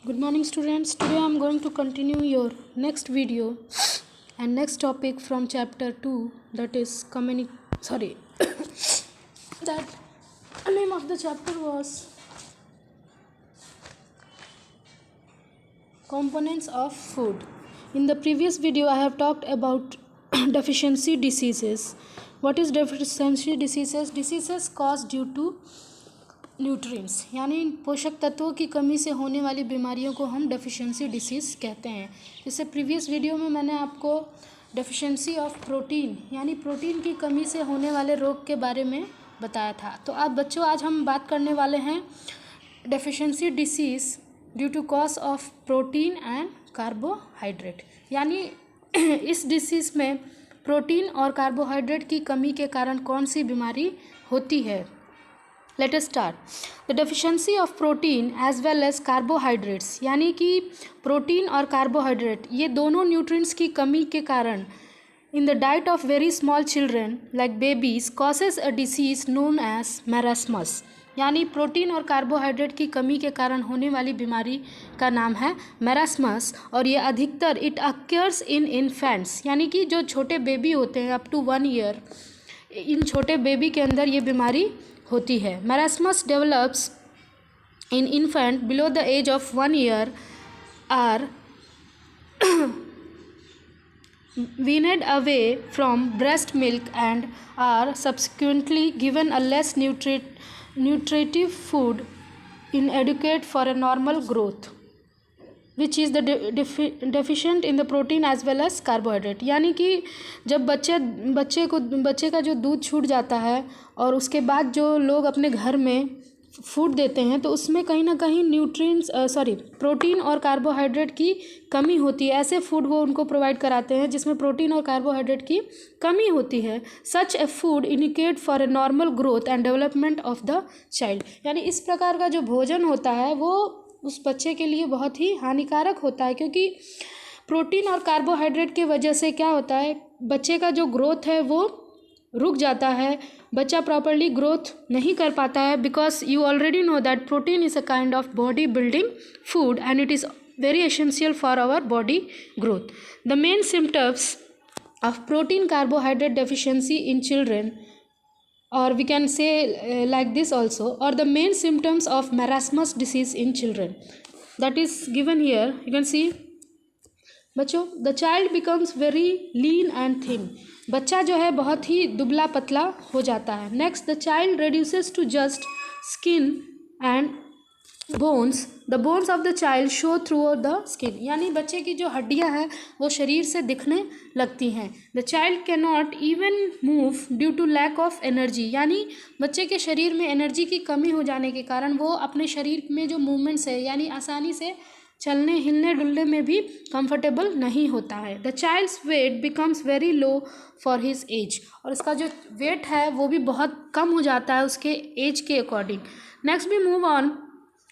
Good morning students. Today I am going to continue your next video and next topic from chapter 2, that is that name of the chapter was components of food. In the previous video I have talked about deficiency diseases. What is deficiency diseases? Diseases caused due to nutrients यानी पोषक तत्वों की कमी से होने वाली बीमारियों को हम डेफिशिएंसी डिसीज़ कहते हैं। जैसे प्रीवियस वीडियो में मैंने आपको डेफिशिएंसी ऑफ प्रोटीन यानी प्रोटीन की कमी से होने वाले रोग के बारे में बताया था। तो आप बच्चों, आज हम बात करने वाले हैं deficiency disease due to cause of protein and carbohydrate. यानी इस डिसीज़ में प्रोटीन और कार्बोहाइड्रेट की कमी के कारण कौन सी बीमारी होती है। Let us start. The deficiency of protein as well as carbohydrates यानी कि प्रोटीन और कार्बोहाइड्रेट ये दोनों न्यूट्रिएंट्स की कमी के कारण in the diet of very small children like babies causes a disease known as marasmus। यानी प्रोटीन और कार्बोहाइड्रेट की कमी के कारण होने वाली बीमारी का नाम है मैरास्मस और ये अधिकतर इट अक्यर्स इन इन्फेंट्स यानी कि जो छोटे बेबी होते हैं अप टू 1 ईयर, इन छोटे बेबी के अंदर ये बीमारी होती है। Marasmus develops in infant below the age of 1 year are weaned away from breast milk and are subsequently given a less nutritive food inadequate for a normal growth which is the deficient in the protein as well as carbohydrate। यानी कि जब बच्चे का जो दूध छूट जाता है और उसके बाद जो लोग अपने घर में फूड देते हैं तो उसमें कहीं ना कहीं प्रोटीन और कार्बोहाइड्रेट की कमी होती है। ऐसे फूड वो उनको प्रोवाइड कराते हैं जिसमें प्रोटीन और कार्बोहाइड्रेट की कमी होती है। Such a food indicate for a normal growth and development of the child. यानी इस प्रकार का जो भोजन होता है वो उस बच्चे के लिए बहुत ही हानिकारक होता है, क्योंकि प्रोटीन और कार्बोहाइड्रेट की वजह से क्या होता है, बच्चे का जो ग्रोथ है वो रुक जाता है, बच्चा प्रॉपरली ग्रोथ नहीं कर पाता है। Because you already know that protein is a kind of body building food and it is very essential for our body growth. The main symptoms of protein carbohydrate deficiency in children, or we can say like this also, or the main symptoms of marasmus disease in children, that is given here. You can see बच्चों, the child becomes very lean and thin। बच्चा जो है बहुत ही दुबला पतला हो जाता है। next, the child reduces to just skin and bones, the bones of the child show through the skin. यानी बच्चे की जो हड्डियां हैं वो शरीर से दिखने लगती हैं। The child can not even move due to lack of energy. यानी बच्चे के शरीर में एनर्जी की कमी हो जाने के कारण वो अपने शरीर में जो मूवमेंट्स है यानी आसानी से चलने हिलने डुलने में भी कंफर्टेबल नहीं होता है। The child's weight becomes very low for his age, और इसका जो वेट है वो भी बहुत कम हो जाता है उसके एज के according. Next we move on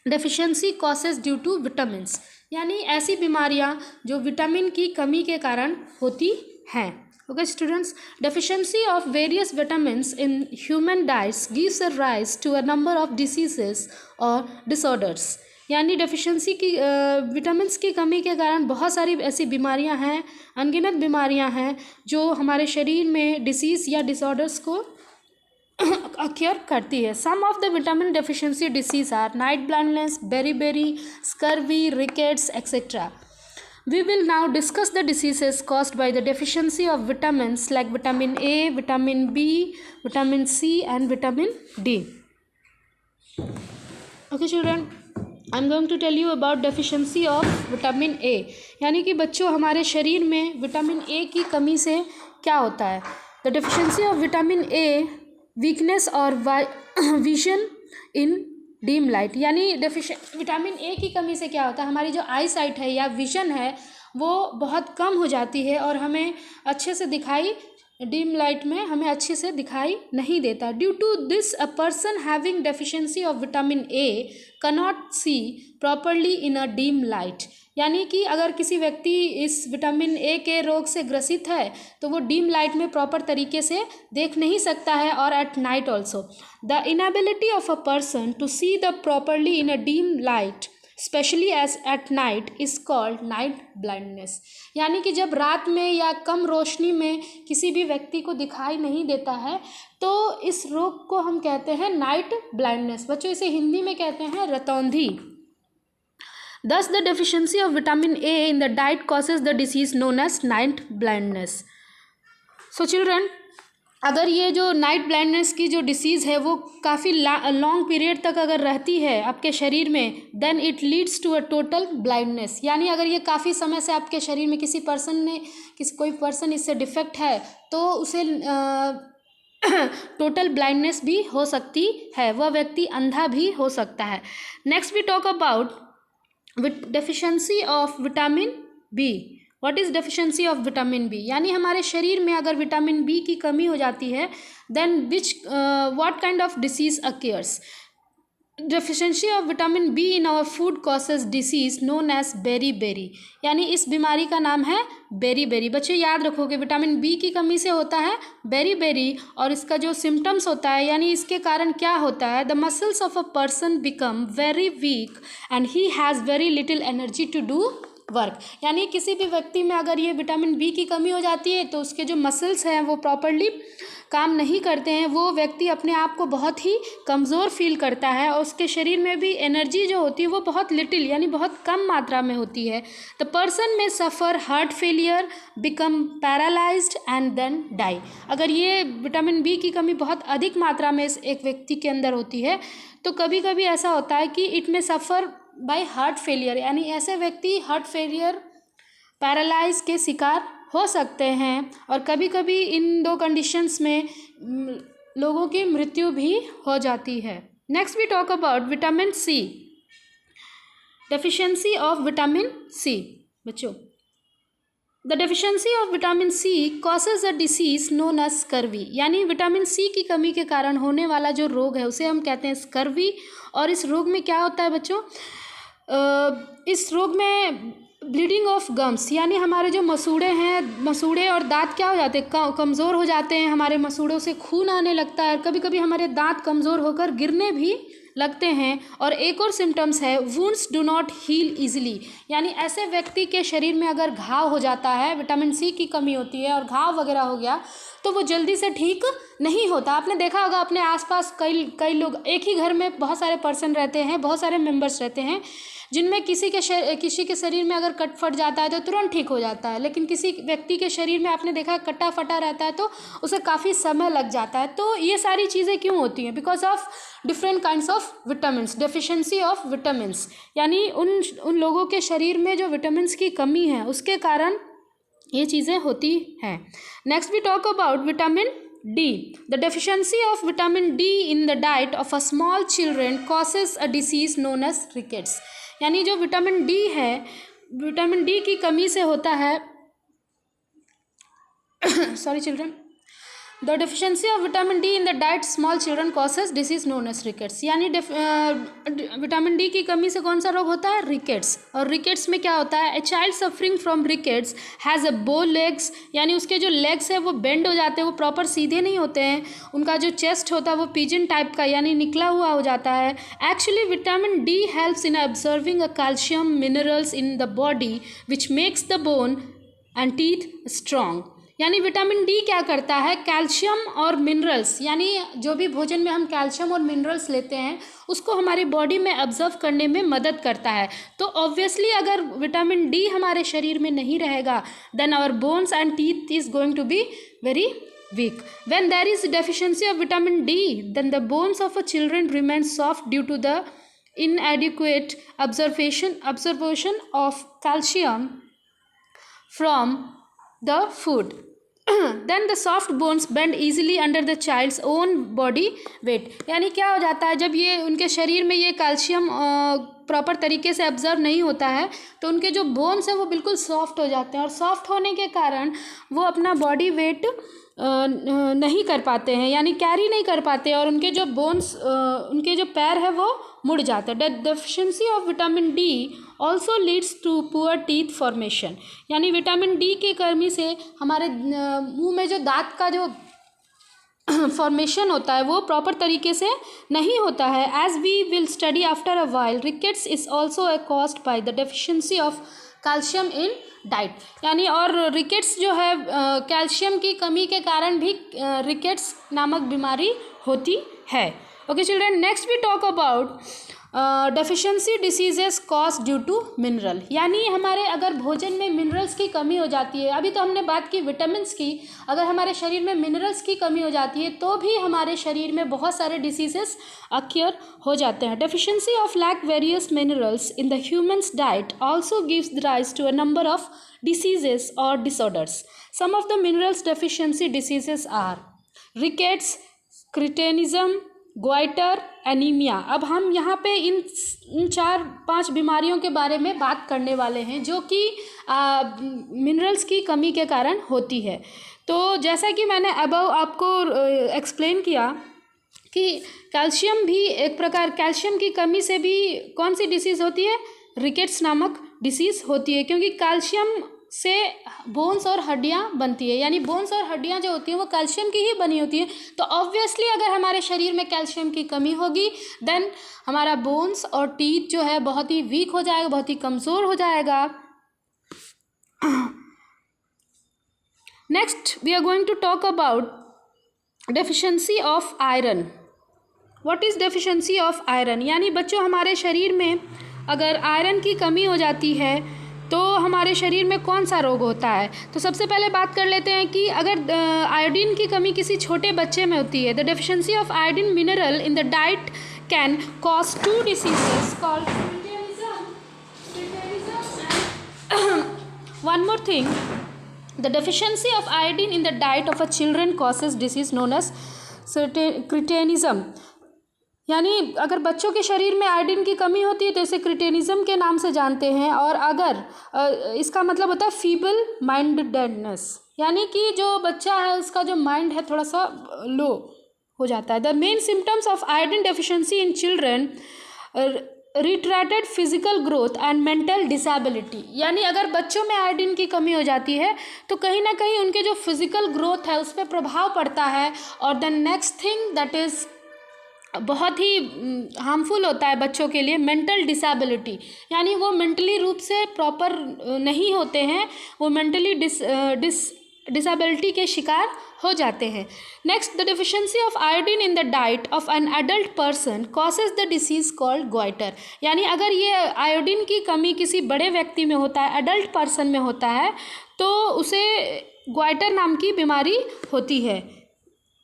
deficiency causes due to vitamins. यानी ऐसी बीमारियां जो विटामिन की कमी के कारण होती हैं। Okay students, deficiency of various vitamins in human diets gives a rise to a number of diseases और डिसऑर्डर्स। यानी डेफिशिएंसी की विटामिन्स की कमी के कारण बहुत सारी ऐसी बीमारियां हैं, अनगिनत बीमारियां हैं जो हमारे शरीर में डिसीज़ या डिसऑर्डर्स को अक्योर करती है। Some of the vitamin deficiency disease are night blindness, beri, scurvy, rickets etcetera. We will now discuss the diseases caused by the deficiency of vitamins like vitamin A, vitamin B, vitamin C and vitamin D. Okay children, I'm going to tell you about deficiency of vitamin A। यानी कि बच्चों, हमारे शरीर में vitamin A की कमी से क्या होता है। The deficiency of vitamin A weakness और विजन इन डीम लाइट। यानी विटामिन ए की कमी से क्या होता है, हमारी जो आई साइट है या विजन है वो बहुत कम हो जाती है और हमें अच्छे से दिखाई डीम लाइट में हमें अच्छे से दिखाई नहीं देता। Due to this a person having deficiency of vitamin A cannot see properly in a dim light. यानी कि अगर किसी व्यक्ति इस विटामिन ए के रोग से ग्रसित है तो वो डीम लाइट में प्रॉपर तरीके से देख नहीं सकता है, और at night also. The inability of a person to see the properly in a dim light specially as at night is called night blindness. यानी कि जब रात में या कम रोशनी में किसी भी व्यक्ति को दिखाई नहीं देता है तो इस रोग को हम कहते हैं नाइट ब्लाइंडनेस। बच्चों इसे हिंदी में कहते हैं रतौंधी। Thus, the deficiency of vitamin A in the diet causes the disease known as night blindness. So children, अगर ये जो नाइट ब्लाइंडनेस की जो डिसीज़ है वो काफ़ी लॉन्ग पीरियड तक अगर रहती है आपके शरीर में, then it leads to a total blindness. यानी अगर ये काफ़ी समय से आपके शरीर में कोई पर्सन इससे डिफेक्ट है तो उसे टोटल ब्लाइंडनेस भी हो सकती है, वह व्यक्ति अंधा भी हो सकता है। Next we talk about deficiency of vitamin B. What is deficiency of vitamin B? यानी हमारे शरीर में अगर विटामिन बी की कमी हो जाती है then what kind of disease occurs? Deficiency of vitamin B in our food causes disease known as beri. यानी इस बीमारी का नाम है बेरी। बच्चे याद रखोगे विटामिन बी की कमी से होता है बेरी। और इसका जो सिम्टम्स होता है यानी इसके कारण क्या होता है, the muscles of a person become very weak and he has very little energy to do work. यानी किसी भी व्यक्ति में अगर ये विटामिन बी की कमी हो जाती है तो उसके जो मसल्स हैं वो प्रॉपरली काम नहीं करते हैं, वो व्यक्ति अपने आप को बहुत ही कमज़ोर फील करता है और उसके शरीर में भी एनर्जी जो होती है वो बहुत लिटिल यानी बहुत कम मात्रा में होती है। The person may suffer heart failure, become paralysed and then die. अगर ये विटामिन बी की कमी बहुत अधिक मात्रा में एक व्यक्ति के अंदर होती है तो कभी कभी ऐसा होता है कि इट में सफ़र बाय हार्ट फेलियर, यानी ऐसे व्यक्ति हार्ट फेलियर पैरालाइज के शिकार हो सकते हैं और कभी कभी इन दो कंडीशंस में लोगों की मृत्यु भी हो जाती है। Next we talk about vitamin C. Deficiency of vitamin C. बच्चों the deficiency of vitamin C causes a disease known as scurvy. यानी विटामिन सी की कमी के कारण होने वाला जो रोग है उसे हम कहते हैं स्कर्वी। और इस रोग में क्या होता है बच्चों, इस रोग में ब्लीडिंग ऑफ गम्स, यानी हमारे जो मसूड़े और दांत क्या हो जाते हैं, कमज़ोर हो जाते हैं, हमारे मसूड़ों से खून आने लगता है, कभी कभी हमारे दांत कमज़ोर होकर गिरने भी लगते हैं। और एक और सिम्टम्स है wounds do not heal easily. यानी ऐसे व्यक्ति के शरीर में अगर घाव हो जाता है, विटामिन सी की कमी होती है और घाव वगैरह हो गया तो वो जल्दी से ठीक नहीं होता। आपने देखा होगा अपने आसपास कई लोग, एक ही घर में बहुत सारे पर्सन रहते हैं, बहुत सारे मेंबर्स रहते हैं, जिनमें किसी के शरीर में अगर कट फट जाता है तो तुरंत ठीक हो जाता है, लेकिन किसी व्यक्ति के शरीर में आपने देखा कटा फटा रहता है तो उसे काफ़ी समय लग जाता है। तो ये सारी चीज़ें क्यों होती हैं? Because of different kinds of vitamins, deficiency of vitamins. यानी उन लोगों के शरीर में जो विटामिन्स की कमी है उसके कारण ये चीज़ें होती हैं। Next we talk about vitamin D. The deficiency of vitamin D in the diet of a small children causes a disease known as rickets. यानी जो विटामिन डी है, विटामिन डी की कमी से होता है sorry children, the deficiency of vitamin D in the diet small children causes disease known as rickets. यानी vitamin D की कमी से कौन सा रोग होता है? रिकेट्स। और रिकेट्स में क्या होता है? A child suffering from rickets has a बो लेग्स। यानी उसके जो लेग्स है वो बेंड हो जाते हैं, वो प्रॉपर सीधे नहीं होते हैं, उनका जो चेस्ट होता है वो पिजन टाइप का यानी निकला हुआ हो जाता है। Actually vitamin D helps in observing a calcium minerals in the body which makes the bone and teeth strong. यानी विटामिन डी क्या करता है? कैल्शियम और मिनरल्स, यानी जो भी भोजन में हम कैल्शियम और मिनरल्स लेते हैं उसको हमारी बॉडी में ऑब्जर्व करने में मदद करता है। तो ऑब्वियसली अगर विटामिन डी हमारे शरीर में नहीं रहेगा then our bones and teeth is going to be very weak. When there is deficiency of vitamin D, then the bones of a children remain soft due to the inadequate absorption of calcium from the food. Then the soft bones bend easily under the child's own body weight. यानी क्या हो जाता है, जब ये उनके शरीर में ये कैल्शियम प्रॉपर तरीके से ऑब्जर्व नहीं होता है तो उनके जो बोन्स हैं वो बिल्कुल सॉफ्ट हो जाते हैं और सॉफ्ट होने के कारण वो अपना बॉडी वेट नहीं कर पाते हैं, यानी कैरी नहीं कर पाते और उनके जो बोन्स उनके जो पैर है वो मुड़ जाते हैं। Deficiency of vitamin D also leads to poor teeth formation. यानी विटामिन डी की कमी से हमारे मुंह में जो दांत का जो फॉर्मेशन होता है वो प्रॉपर तरीके से नहीं होता है. As we will study after a while, rickets is also caused by the deficiency of calcium in diet. यानी और रिकेट्स जो है कैल्शियम की कमी के कारण भी रिकेट्स नामक बीमारी होती है. Okay children, next we talk about deficiency diseases cause due to mineral. यानी हमारे अगर भोजन में मिनरल्स की कमी हो जाती है, अभी तो हमने बात की विटामिन्स की, अगर हमारे शरीर में मिनरल्स की कमी हो जाती है तो भी हमारे शरीर में बहुत सारे डिसीजेस अक्योर हो जाते हैं. Deficiency of lack various minerals in the humans diet also gives rise to a number of diseases or disorders. Some of the minerals deficiency diseases are rickets, cretinism, goiter, anemia. अब हम यहाँ पे इन 4-5 बीमारियों के बारे में बात करने वाले हैं जो कि मिनरल्स की कमी के कारण होती है. तो जैसा कि मैंने अबव आपको एक्सप्लेन किया कि कैल्शियम भी एक प्रकार, कैल्शियम की कमी से भी कौन सी डिसीज़ होती है, रिकेट्स नामक डिसीज़ होती है, क्योंकि कैल्शियम से बोन्स और हड्डियाँ बनती है. यानी बोन्स और हड्डियाँ जो होती हैं वो कैल्शियम की ही बनी होती हैं. तो ऑब्वियसली अगर हमारे शरीर में कैल्शियम की कमी होगी देन हमारा बोन्स और टीथ जो है बहुत ही वीक हो जाएगा, बहुत ही कमज़ोर हो जाएगा. Next we are going to talk about deficiency of iron. What is deficiency of iron? यानी बच्चों हमारे शरीर में अगर आयरन की कमी हो जाती है तो हमारे शरीर में कौन सा रोग होता है. तो सबसे पहले बात कर लेते हैं कि अगर आयोडीन की कमी किसी छोटे बच्चे में होती है, the deficiency of iodine mineral in the diet can cause 2 diseases called cretinism and one more thing, the deficiency of iodine in the diet of a children causes disease known as cretinism. यानी अगर बच्चों के शरीर में iodine की कमी होती है तो इसे क्रिटिनिज्म के नाम से जानते हैं. और अगर इसका मतलब होता है फीबल माइंडेडनेस, यानी कि जो बच्चा है उसका जो माइंड है थोड़ा सा लो हो जाता है. The main symptoms of iodine deficiency in children retarded physical growth and mental disability. यानी अगर बच्चों में आयोडीन की कमी हो जाती है तो कहीं ना कहीं उनके जो फिजिकल ग्रोथ है उस पर प्रभाव पड़ता है. और the next thing that is बहुत ही हार्मफुल होता है बच्चों के लिए, मेंटल डिसेबिलिटी. यानी वो मेंटली रूप से प्रॉपर नहीं होते हैं, वो मेंटली डिसेबिलिटी के शिकार हो जाते हैं. Next, the deficiency of iodine in the diet of an adult person causes the disease called goitre. यानी अगर ये आयोडीन की कमी किसी बड़े व्यक्ति में होता है, एडल्ट पर्सन में होता है, तो उसे गोइटर नाम की बीमारी होती है.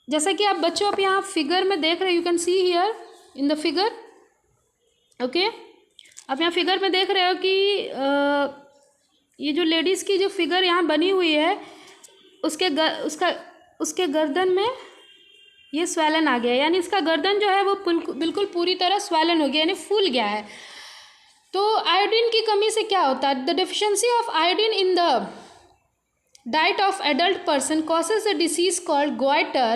जैसा कि आप बच्चों आप यहाँ फिगर में देख रहे हो, you can see here in the figure. Okay, आप यहाँ फिगर में देख रहे हो कि ये जो लेडीज़ की जो फिगर यहाँ बनी हुई है उसके गर्दन में ये स्वेलन आ गया. यानी इसका गर्दन जो है वो बिल्कुल पूरी तरह स्वेलन हो गया, यानी फूल गया है. तो आयोडीन की कमी से क्या होता है, the deficiency of iodine in the diet of adult person causes a disease called goiter.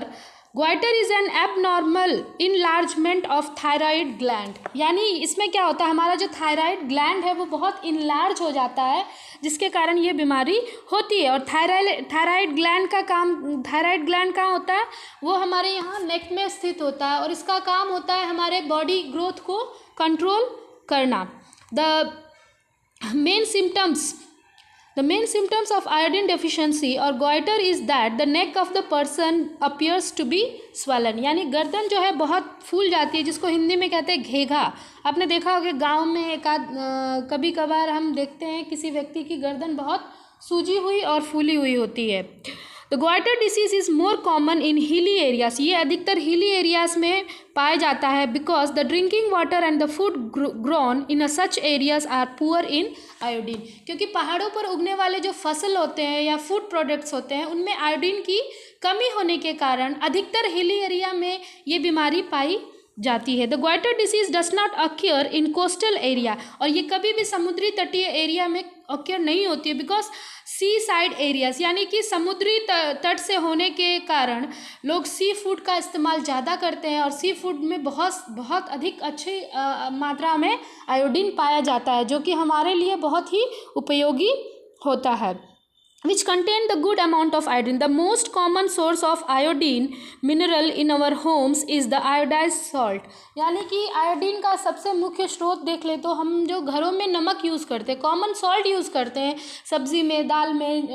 Goiter is an abnormal enlargement of thyroid gland. यानी इसमें क्या होता है, हमारा जो थायराइड ग्लैंड है वो बहुत इनलार्ज हो जाता है जिसके कारण ये बीमारी होती है. और थायराइड ग्लैंड का काम, थायराइड ग्लैंड कहाँ होता है, वो हमारे यहाँ नेक में स्थित होता है और इसका काम होता है हमारे बॉडी ग्रोथ को कंट्रोल करना. The main symptoms of iodine deficiency or goiter is that the neck of the person appears to be swollen. यानी गर्दन जो है बहुत फूल जाती है, जिसको हिंदी में कहते हैं घेघा. आपने देखा होगा गांव में एक कभी कभार हम देखते हैं किसी व्यक्ति की गर्दन बहुत सूजी हुई और फूली हुई होती है. The goitre disease is more common in hilly areas. ये अधिकतर हिली एरियाज में पाया जाता है because the drinking water and the food grown in such areas are poor in iodine. क्योंकि पहाड़ों पर उगने वाले जो फसल होते हैं या फूड प्रोडक्ट्स होते हैं उनमें आयोडीन की कमी होने के कारण अधिकतर हिली एरिया में ये बीमारी पाई जाती है. The goitre disease does not acquire in coastal area. और ये कभी भी समुद्री तटीय एरिया में अक्योर नहीं होती है बिकॉज सी साइड एरियाज, यानी कि समुद्री तट से होने के कारण लोग सी फूड का इस्तेमाल ज़्यादा करते हैं और सी फूड में बहुत अधिक अच्छी मात्रा में आयोडीन पाया जाता है जो कि हमारे लिए बहुत ही उपयोगी होता है. which contain the good amount of iodine. The most common source of iodine mineral in our homes is the iodized salt. यानी कि आयोडीन का सबसे मुख्य स्रोत देख ले तो हम जो घरों में नमक यूज़ करते हैं, कॉमन सॉल्ट यूज़ करते हैं, सब्ज़ी में, दाल में,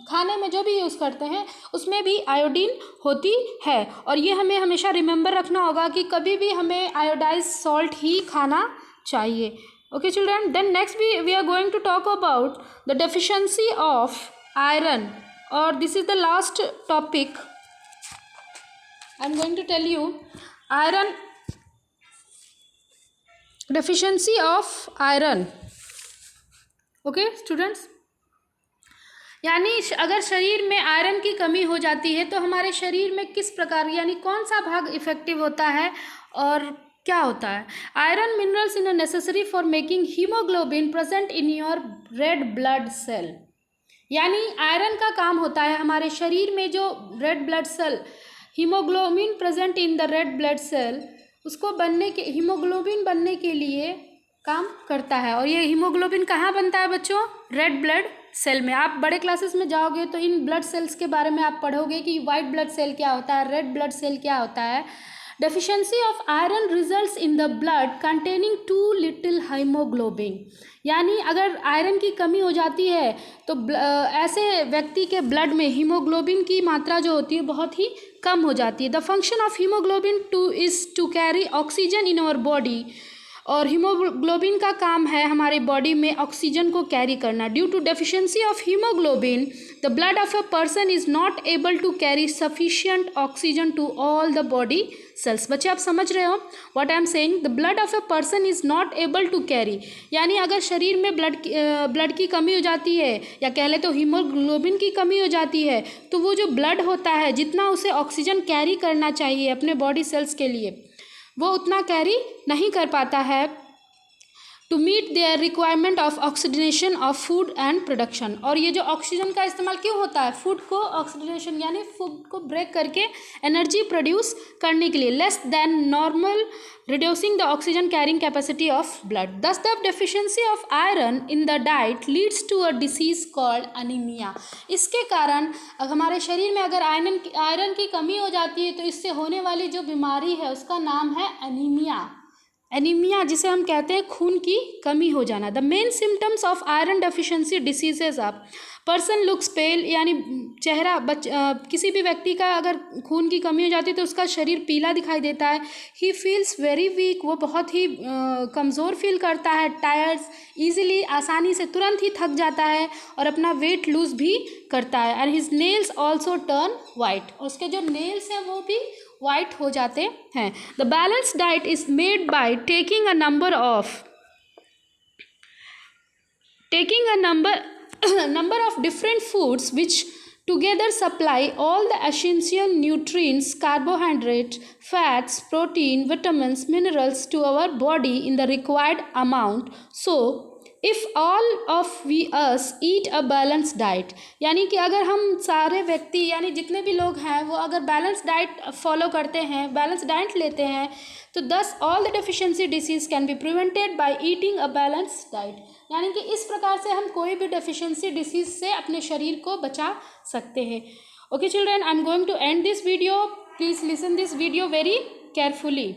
खाने में जो भी यूज़ करते हैं उसमें भी आयोडीन होती है। और ये हमें हमेशा रिमेंबर रखना होगा कि कभी भी हमें आयोडाइज सॉल्ट ही खाना चाहिए। Okay children, then next we are going to talk about the deficiency of iron, or this is the last topic. I am going to tell you iron, deficiency of iron. Okay students, यानी अगर शरीर में iron की कमी हो जाती है तो हमारे शरीर में किस प्रकार, यानी कौन सा भाग इफेक्टिव होता है और क्या होता है। Iron minerals in necessary for making haemoglobin present in your red blood cell. यानी आयरन का काम होता है हमारे शरीर में जो red blood cell, haemoglobin present in the red blood cell, उसको बनने के, हीमोग्लोबिन बनने के लिए काम करता है। और ये हीमोग्लोबिन कहाँ बनता है बच्चों? रेड ब्लड सेल में। आप बड़े क्लासेस में जाओगे तो इन ब्लड सेल्स के बारे में आप पढ़ोगे कि वाइट ब्लड सेल क्या होता है, रेड ब्लड सेल क्या होता है। Deficiency of iron results in the blood containing two little haemoglobin. यानी अगर आयरन की कमी हो जाती है तो ऐसे व्यक्ति के ब्लड में हीमोग्लोबिन की मात्रा जो होती है बहुत ही कम हो जाती है। The function of haemoglobin to carry oxygen in our body. और हीमोग्लोबिन का काम है हमारे बॉडी में ऑक्सीजन को कैरी करना। Due to deficiency of haemoglobin the blood of a person is not able to carry sufficient oxygen to all the body cells. बच्चे आप समझ रहे हो what I am saying? The blood of a person is not able to carry, यानी अगर शरीर में blood की कमी हो जाती है या कह ले तो हीमोग्लोबिन की कमी हो जाती है तो वो जो ब्लड होता है जितना उसे ऑक्सीजन कैरी करना चाहिए अपने बॉडी सेल्स के लिए वो उतना कैरी नहीं कर पाता है to meet their requirement of oxygenation of food and production. और ये जो ऑक्सीजन का इस्तेमाल क्यों होता है? फूड को ऑक्सीजनेशन यानी फूड को ब्रेक करके एनर्जी प्रोड्यूस करने के लिए, less than normal, reducing the oxygen carrying capacity of blood. Thus the deficiency of iron in the diet leads to a disease called anemia. इसके कारण हमारे शरीर में अगर आयरन की कमी हो जाती है तो इससे होने वाली जो बीमारी है उसका नाम है एनीमिया। एनीमिया जिसे हम कहते हैं खून की कमी हो जाना। The main symptoms of iron deficiency diseases of person looks pale, यानी चेहरा किसी भी व्यक्ति का अगर खून की कमी हो जाती है तो उसका शरीर पीला दिखाई देता है। ही फील्स वेरी वीक, वो बहुत ही कमज़ोर फील करता है। टायर्स ईजिली, आसानी से तुरंत ही थक जाता है और अपना वेट लूज़ भी करता है। And his nails also turn white, उसके जो नेल्स हैं वो भी वाइट हो जाते हैं। The balance diet is made by taking a number of different foods which together supply all the essential nutrients, carbohydrates, fats, protein, vitamins, minerals to our body in the required amount. So if all of us eat a balanced diet, यानी कि अगर हम सारे व्यक्ति यानी जितने भी लोग हैं वो अगर बैलेंस डाइट फॉलो करते हैं, बैलेंस डाइट लेते हैं तो thus all the deficiency disease can be prevented by eating a balanced diet. यानी कि इस प्रकार से हम कोई भी डेफिशिएंसी डिसीज से अपने शरीर को बचा सकते हैं। Okay children, I am going to end this video. Please listen this video very carefully.